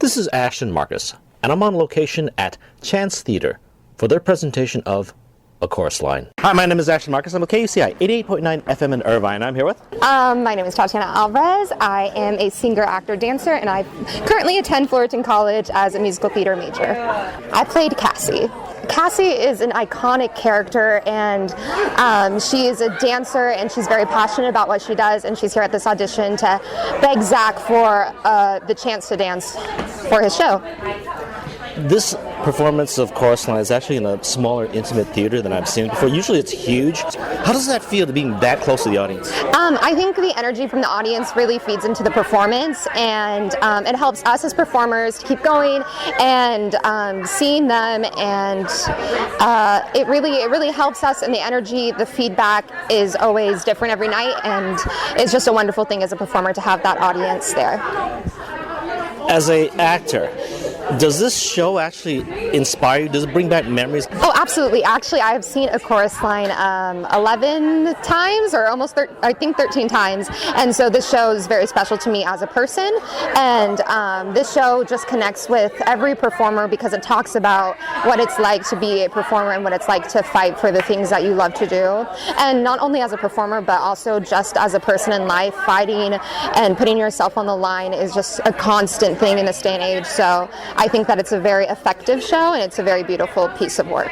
This is Ashton Marcus, and I'm on location at Chance Theater for their presentation of A Chorus Line. Hi, my name is Ashton Marcus. I'm with KUCI 88.9 FM in Irvine. I'm here with... My name is Tatiana Alvarez. I am a singer, actor, dancer, and I currently attend Fullerton College as a musical theater major. I played Cassie. Cassie is an iconic character, and she is a dancer, and she's very passionate about what she does, and she's here at this audition to beg Zach for the chance to dance for his show. This performance of Chorus Line is actually in a smaller, intimate theater than I've seen before. Usually it's huge. How does that feel to being that close to the audience? I think the energy from the audience really feeds into the performance, and it helps us as performers to keep going and seeing them, and it really helps us, and the energy, the feedback is always different every night, and it's just a wonderful thing as a performer to have that audience there. As an actor, does this show actually inspire you? Does it bring back memories? Oh, absolutely. Actually, I have seen A Chorus Line 11 times, or almost 13 times, and so this show is very special to me as a person, and this show just connects with every performer because it talks about what it's like to be a performer and what it's like to fight for the things that you love to do, and not only as a performer but also just as a person in life. Fighting and putting yourself on the line is just a constant thing in this day and age, so I think that it's a very effective show, and it's a very beautiful piece of work.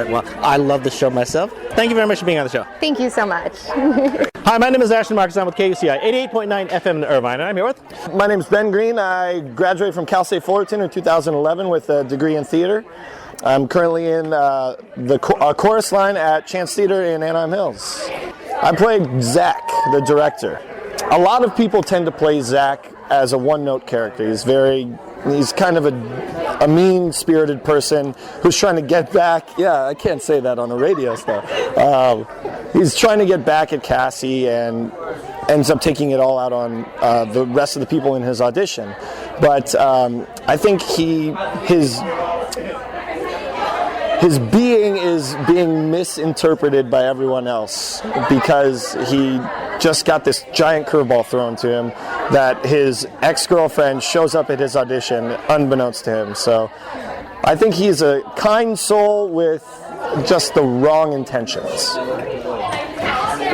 Well, I love the show myself. Thank you very much for being on the show. Thank you so much. Hi, my name is Ashton Marcus. I'm with KUCI 88.9 FM in Irvine, and I'm here with... My name is Ben Green. I graduated from Cal State Fullerton in 2011 with a degree in theater. I'm currently in the Chorus Line at Chance Theater in Anaheim Hills. I played Zach, the director. A lot of people tend to play Zach as a one-note character. He's kind of a mean-spirited person who's trying to get back. Yeah, I can't say that on the radio stuff. He's trying to get back at Cassie and ends up taking it all out on the rest of the people in his audition. But I think his being is being misinterpreted by everyone else because he just got this giant curveball thrown to him that his ex-girlfriend shows up at his audition unbeknownst to him. So I think he's a kind soul with just the wrong intentions.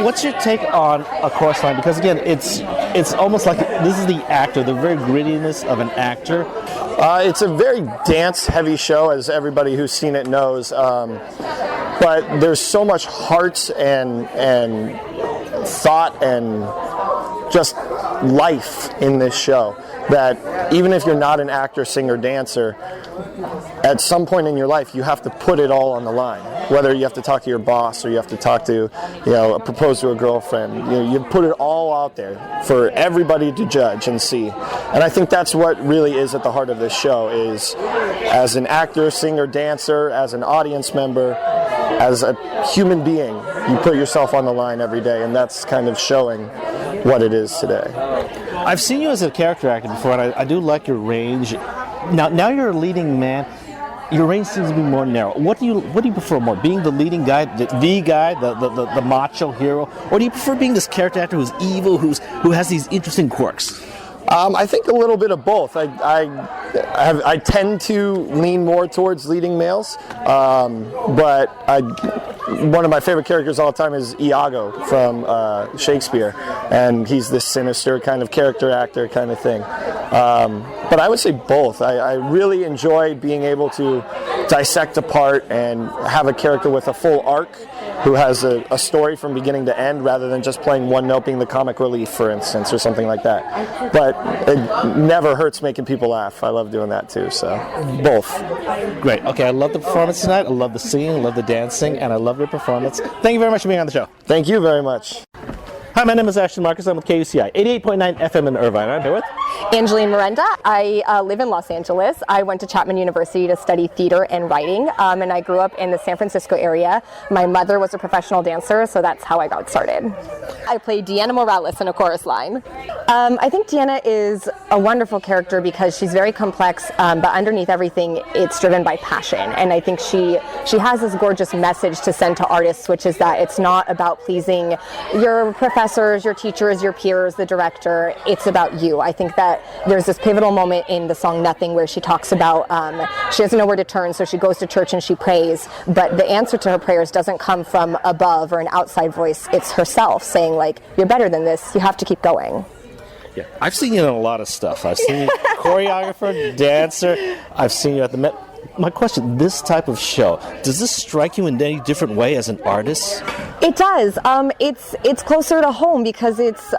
What's your take on A Chorus Line? Because again, it's almost like this is the actor, the very grittiness of an actor. It's a very dance-heavy show, as everybody who's seen it knows. But there's so much heart and thought and just life in this show that even if you're not an actor, singer, dancer, at some point in your life you have to put it all on the line. Whether you have to talk to your boss or you have to talk to, propose to a girlfriend, you put it all out there for everybody to judge and see. And I think that's what really is at the heart of this show, is as an actor, singer, dancer, as an audience member, as a human being, you put yourself on the line every day, and that's kind of showing what it is today. I've seen you as a character actor before, and I do like your range. Now you're a leading man. Your range seems to be more narrow. What do you prefer more? Being the leading guy, the macho hero, or do you prefer being this character actor who's evil, who has these interesting quirks? I think a little bit of both. I tend to lean more towards leading males, but one of my favorite characters all the time is Iago from Shakespeare, and he's this sinister kind of character actor kind of thing. But I would say both. I really enjoy being able to dissect a part and have a character with a full arc who has a story from beginning to end, rather than just playing one note, being the comic relief, for instance, or something like that. But it never hurts making people laugh. I love doing that too, so both. Great. Okay, I love the performance tonight. I love the singing, I love the dancing, and I love your performance. Thank you very much for being on the show. Thank you very much. Hi, my name is Ashton Marcus. I'm with KUCI 88.9 FM in Irvine. I'm here with Angeline Miranda. I live in Los Angeles. I went to Chapman University to study theater and writing, and I grew up in the San Francisco area. My mother was a professional dancer, so that's how I got started. I played Deanna Morales in A Chorus Line. I think Deanna is a wonderful character because she's very complex, but underneath everything, it's driven by passion. And I think she has this gorgeous message to send to artists, which is that it's not about pleasing your profession professors, your teachers, your peers, the director. It's about you. I think that there's this pivotal moment in the song Nothing where she talks about she doesn't know where to turn, so she goes to church and she prays, but the answer to her prayers doesn't come from above or an outside voice. It's herself saying, like, you're better than this, you have to keep going. Yeah, I've seen you in a lot of stuff. I've seen you choreographer, dancer. I've seen you at the Met. My question, this type of show, does this strike you in any different way as an artist? It does. It's closer to home because it's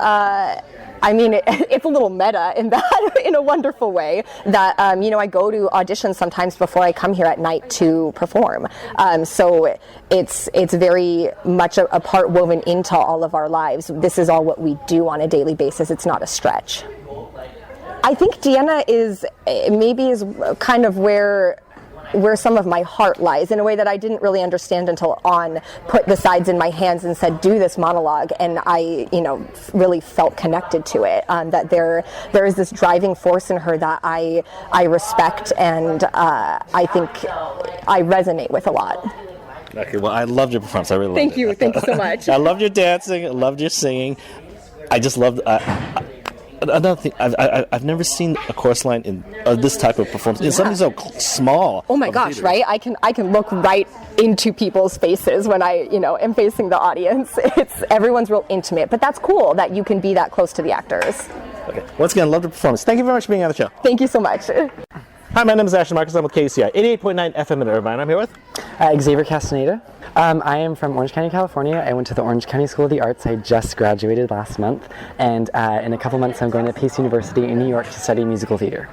it's a little meta in that, in a wonderful way, that, I go to auditions sometimes before I come here at night to perform. So it's very much a part woven into all of our lives. This is all what we do on a daily basis. It's not a stretch. I think Deanna is kind of where some of my heart lies, in a way that I didn't really understand until On put the sides in my hands and said, do this monologue, and I, really felt connected to it, that there is this driving force in her that I respect, and I think I resonate with a lot. Okay, well, I loved your performance. I really loved it. Thank you. Thank you so much. I loved your dancing. I loved your singing. I just loved... Another thing, I've never seen a chorus line in this type of performance. In something so small. Oh my gosh, right? I can look right into people's faces when I, am facing the audience. Everyone's real intimate, but that's cool that you can be that close to the actors. Okay. Once again, love the performance. Thank you very much for being on the show. Thank you so much. Hi, my name is Ashton Marcus. I'm with KUCI 88.9 FM in Irvine. I'm here with Xavier Castaneda. I am from Orange County, California. I went to the Orange County School of the Arts. I just graduated last month, and in a couple months I'm going to Pace University in New York to study musical theater.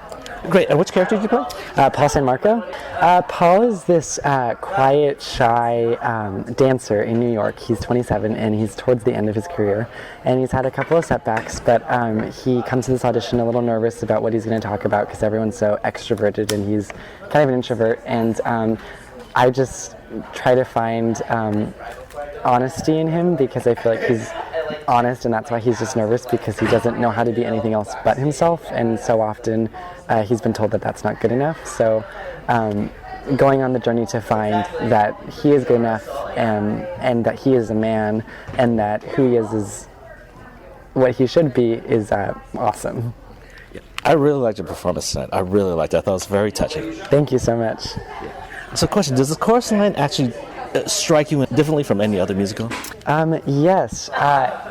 Great. And which character did you play? Paul San Marco. Paul is this quiet, shy dancer in New York. He's 27 and he's towards the end of his career, and he's had a couple of setbacks, but he comes to this audition a little nervous about what he's going to talk about because everyone's so extroverted and he's kind of an introvert, and I just try to find honesty in him because I feel like he's honest, and that's why he's just nervous, because he doesn't know how to be anything else but himself, and so often he's been told that that's not good enough. So going on the journey to find that he is good enough, and that he is a man, and that who he is what he should be is awesome. I really liked your performance tonight. I really liked it. I thought it was very touching. Thank you so much. So question, does the chorus line actually strike you differently from any other musical? Yes,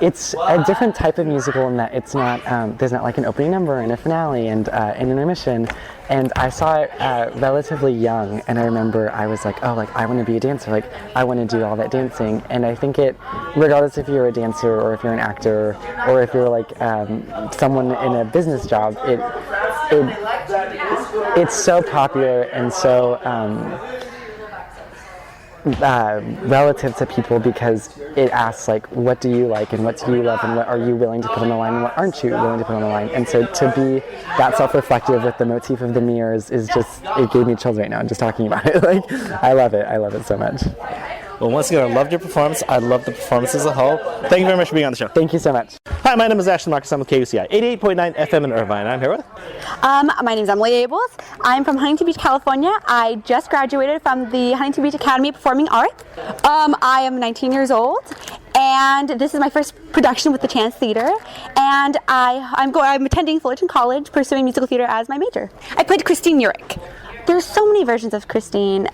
it's a different type of musical in that it's not, there's not like an opening number and a finale and an intermission. And I saw it relatively young, and I remember I was like, oh, like I want to be a dancer, like I want to do all that dancing. And I think it, regardless if you're a dancer or if you're an actor or if you're like someone in a business job, it's so popular and so relative to people, because it asks like, what do you like and what do you love and what are you willing to put on the line and what aren't you willing to put on the line. And so to be that self-reflective with the motif of the mirrors is just, it gave me chills right now just talking about it. Like, I love it so much. Well, once again, I loved your performance. I loved the performance as a whole. Thank you very much for being on the show. Thank you so much. Hi, my name is Ashton Marcus. I'm with KUCI 88.9 FM in Irvine. I'm here with... My name is Emily Abels. I'm from Huntington Beach, California. I just graduated from the Huntington Beach Academy of Performing Arts. I am 19 years old, and this is my first production with the Chance Theater. And I'm attending Fullerton College, pursuing musical theater as my major. I played Christine Urich. There's so many versions of Christine.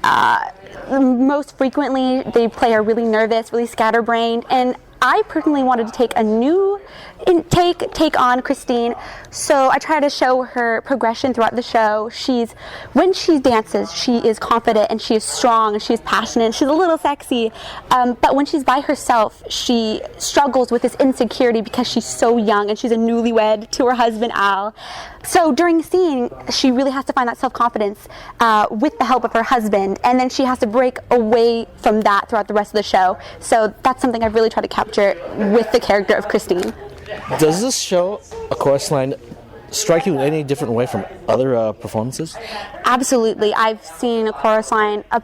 Most frequently, they play her really nervous, really scatterbrained, and I personally wanted to take a new take on Christine, so I try to show her progression throughout the show. When she dances, she is confident and she is strong and she is passionate. She's a little sexy, but when she's by herself, she struggles with this insecurity because she's so young and she's a newlywed to her husband Al. So during scene, she really has to find that self-confidence with the help of her husband, and then she has to break away from that throughout the rest of the show. So that's something I've really tried to capture with the character of Christine. Does this show, A Chorus Line, strike you in any different way from other performances? Absolutely. I've seen A Chorus Line a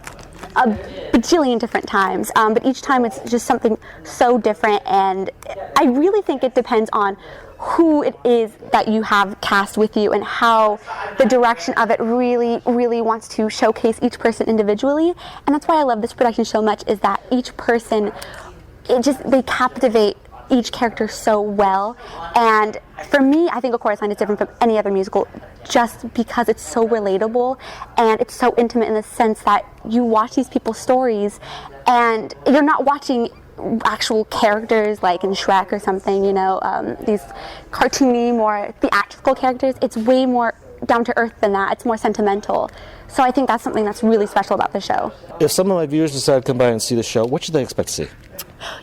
bajillion different times, but each time it's just something so different, and I really think it depends on who it is that you have cast with you and how the direction of it really, really wants to showcase each person individually. And that's why I love this production so much, is that each person, they captivate each character so well. And for me, I think A Chorus Line is different from any other musical just because it's so relatable and it's so intimate in the sense that you watch these people's stories and you're not watching actual characters like in Shrek or something, you know, these cartoony, more theatrical characters. It's way more down to earth than that. It's more sentimental. So I think that's something that's really special about the show. If some of my viewers decide to come by and see the show, what should they expect to see?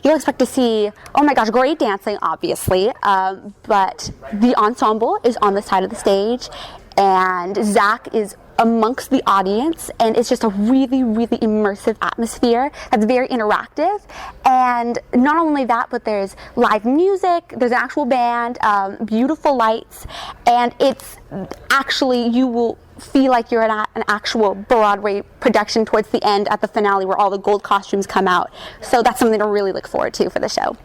You'll expect to see, oh my gosh, great dancing, obviously, but the ensemble is on the side of the stage, and Zach is amongst the audience, and it's just a really, really immersive atmosphere that's very interactive. And not only that, but there's live music, there's an actual band, beautiful lights, and it's actually, you will feel like you're at an actual Broadway production towards the end at the finale where all the gold costumes come out. So that's something to really look forward to for the show.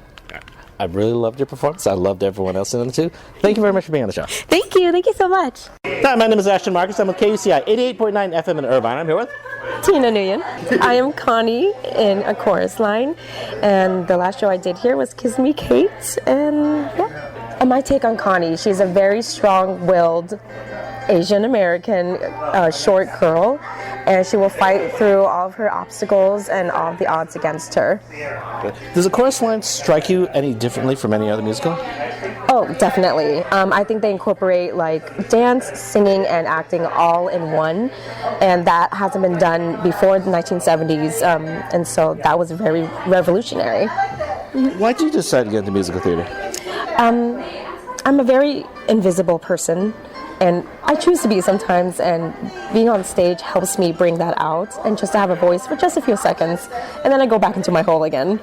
I really loved your performance. I loved everyone else in it too. Thank you very much for being on the show. Thank you so much. Hi, my name is Ashton Marcus. I'm with KUCI 88.9 FM in Irvine. I'm here with Tina Nguyen. I am Connie in A Chorus Line, and the last show I did here was Kiss Me Kate, and yeah. And my take on Connie, she's a very strong-willed Asian American short girl, and she will fight through all of her obstacles and all of the odds against her. Does A Chorus Line strike you any differently from any other musical? Oh, definitely. I think they incorporate like dance, singing, and acting all in one, and that hasn't been done before the 1970s, and so that was very revolutionary. Why did you decide to get into musical theater? I'm a very invisible person, and I choose to be sometimes, and being on stage helps me bring that out, and just to have a voice for just a few seconds, and then I go back into my hole again.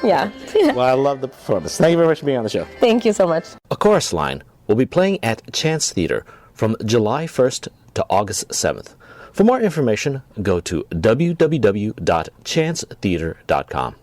Yeah. Well, I love the performance. Thank you very much for being on the show. Thank you so much. A Chorus Line will be playing at Chance Theater from July 1st to August 7th. For more information, go to www.chancetheater.com.